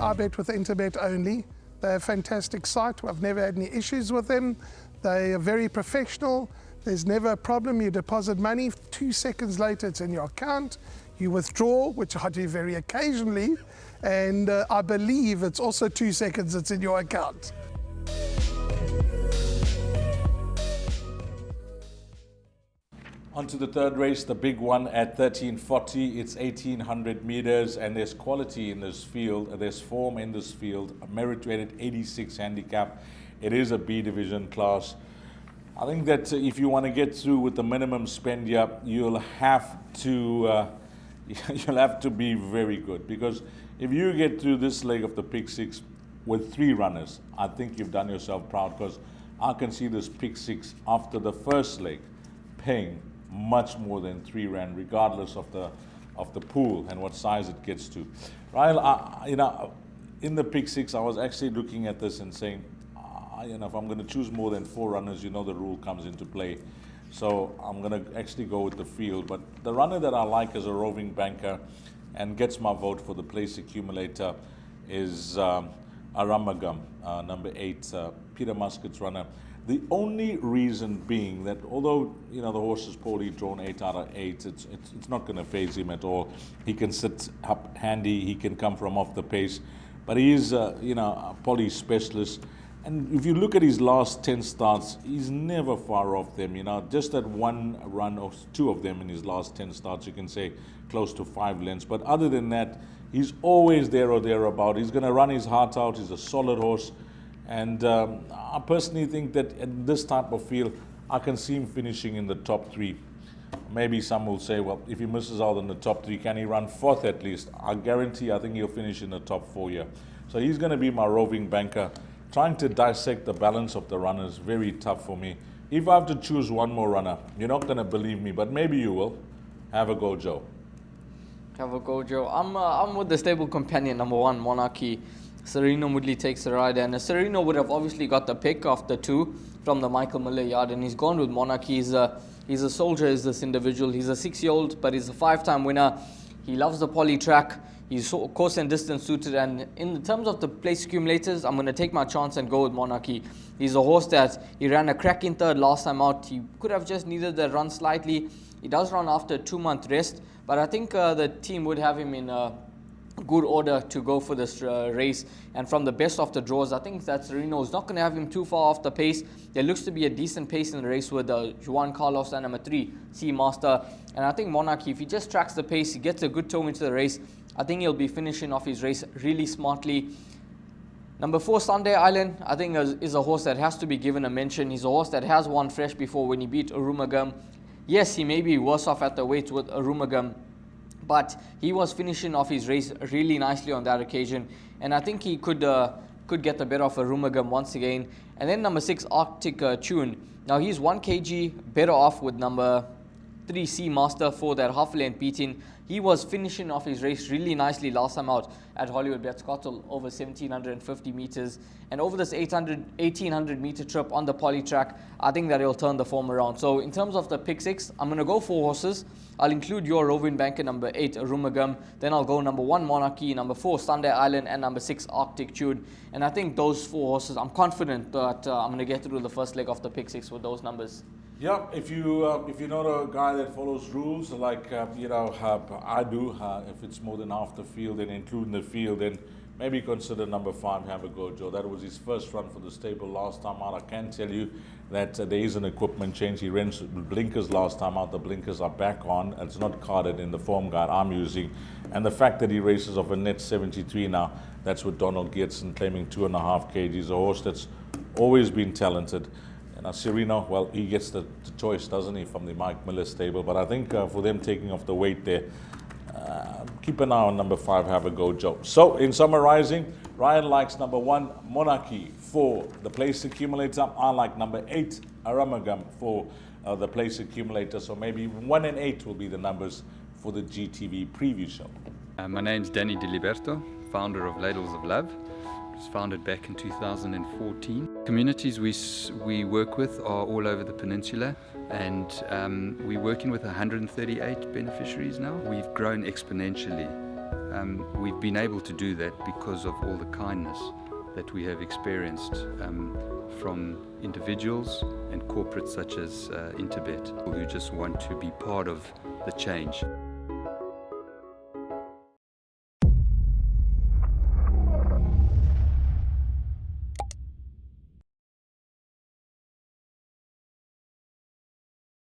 I bet with Interbet only. They're a fantastic site. I've never had any issues with them. They are very professional. There's never a problem. You deposit money, 2 seconds later it's in your account. You withdraw, which I do very occasionally, and I believe it's also 2 seconds it's in your account. On to the third race, the big one at 1340. It's 1800 meters, and there's quality in this field. There's form in this field. A merit-rated 86 handicap. It is a B division class. I think that if you want to get through with the minimum spend here, you'll have to be very good, because if you get through this leg of the pick six with 3 runners, I think you've done yourself proud, because I can see this pick six after the first leg paying much more than 3 rand, regardless of the pool and what size it gets to. Right, in the pick six, I was actually looking at this and saying, if I'm going to choose more than 4 runners, the rule comes into play. So I'm going to actually go with the field. But the runner that I like as a roving banker and gets my vote for the place accumulator is Aramagam, number 8, Peter Muscat's runner. The only reason being that although the horse is poorly drawn 8 out of 8, it's not going to faze him at all. He can sit up handy, he can come from off the pace, but he is a poly specialist. And if you look at his last 10 starts, he's never far off them. Just that one run or 2 of them in his last 10 starts, you can say close to 5 lengths. But other than that, he's always there or thereabout. He's going to run his heart out. He's a solid horse. And I personally think that in this type of field, I can see him finishing in the top 3. Maybe some will say, well, if he misses out in the top 3, can he run 4th at least? I think he'll finish in the top 4 here. So he's going to be my roving banker. Trying to dissect the balance of the runners, very tough for me. If I have to choose one more runner, you're not going to believe me, but maybe you will. Have a go, Joe. Have a go, Joe. I'm with the stable companion, number 1, Monarchy. Sereno Woodley takes the ride, and Sereno would have obviously got the pick of the 2 from the Michael Miller yard, and he's gone with Monarchy. He's a soldier, is this individual. He's a 6-year-old, but he's a 5-time winner. He loves the poly track. He's course and distance suited, and in terms of the place accumulators, I'm going to take my chance and go with Monarchy. He's a horse that he ran a cracking 3rd last time out. He could have just needed the run slightly. He does run after a 2-month rest, but I think the team would have him in good order to go for this race. And from the best of the draws, I think that Sereno is not going to have him too far off the pace. There looks to be a decent pace in the race with Juan Carlos and number 3, Seamaster. And I think Monarchy, if he just tracks the pace, he gets a good toe into the race, I think he'll be finishing off his race really smartly. Number 4, Sunday Island, I think is a horse that has to be given a mention. He's a horse that has won fresh before when he beat Arumagam. Yes, he may be worse off at the weight with Arumagam, but he was finishing off his race really nicely on that occasion, and I think he could get the better of Arumagam once again. And then number 6, Arctic Tune. Now he's 1 kg better off with number 3, Seamaster, for that half length beating. He was finishing off his race really nicely last time out at Hollywoodbets Scottsville, over 1750 meters. And over this 1800 meter trip on the poly track, I think that he'll turn the form around. So in terms of the pick 6, I'm going to go 4 horses. I'll include your roving banker, number 8, Arumagam. Then I'll go number 1, Monarchy, number 4, Sunday Island, and number 6, Arctic Tune. And I think those 4 horses, I'm confident that I'm going to get through the first leg of the pick 6 with those numbers. Yeah, if you're not a guy that follows rules like I do, if it's more than half the field and including the field, then maybe consider number 5, Have a Go, Joe. That was his first run for the stable last time out. I can tell you that there is an equipment change. He ran blinkers last time out. The blinkers are back on. It's not carded in the form guide I'm using. And the fact that he races off a net 73 now, that's with Donald Geertsen claiming 2.5 kgs, a horse that's always been talented. Now Sereno, well, he gets the choice, doesn't he, from the Mike Miller stable. But I think for them taking off the weight there, keep an eye on number 5, Have a Go, Joe. So in summarizing, Ryan likes number 1, Monarchy, for the place accumulator. I like number 8, Aramagam, for the place accumulator. So maybe 1 and 8 will be the numbers for the GTV Preview Show. My name's Danny Diliberto, founder of Ladles of Love. It was founded back in 2014. Communities we work with are all over the peninsula, and we're working with 138 beneficiaries now. We've grown exponentially we've been able to do that because of all the kindness that we have experienced from individuals and corporates such as Interbet, who just want to be part of the change.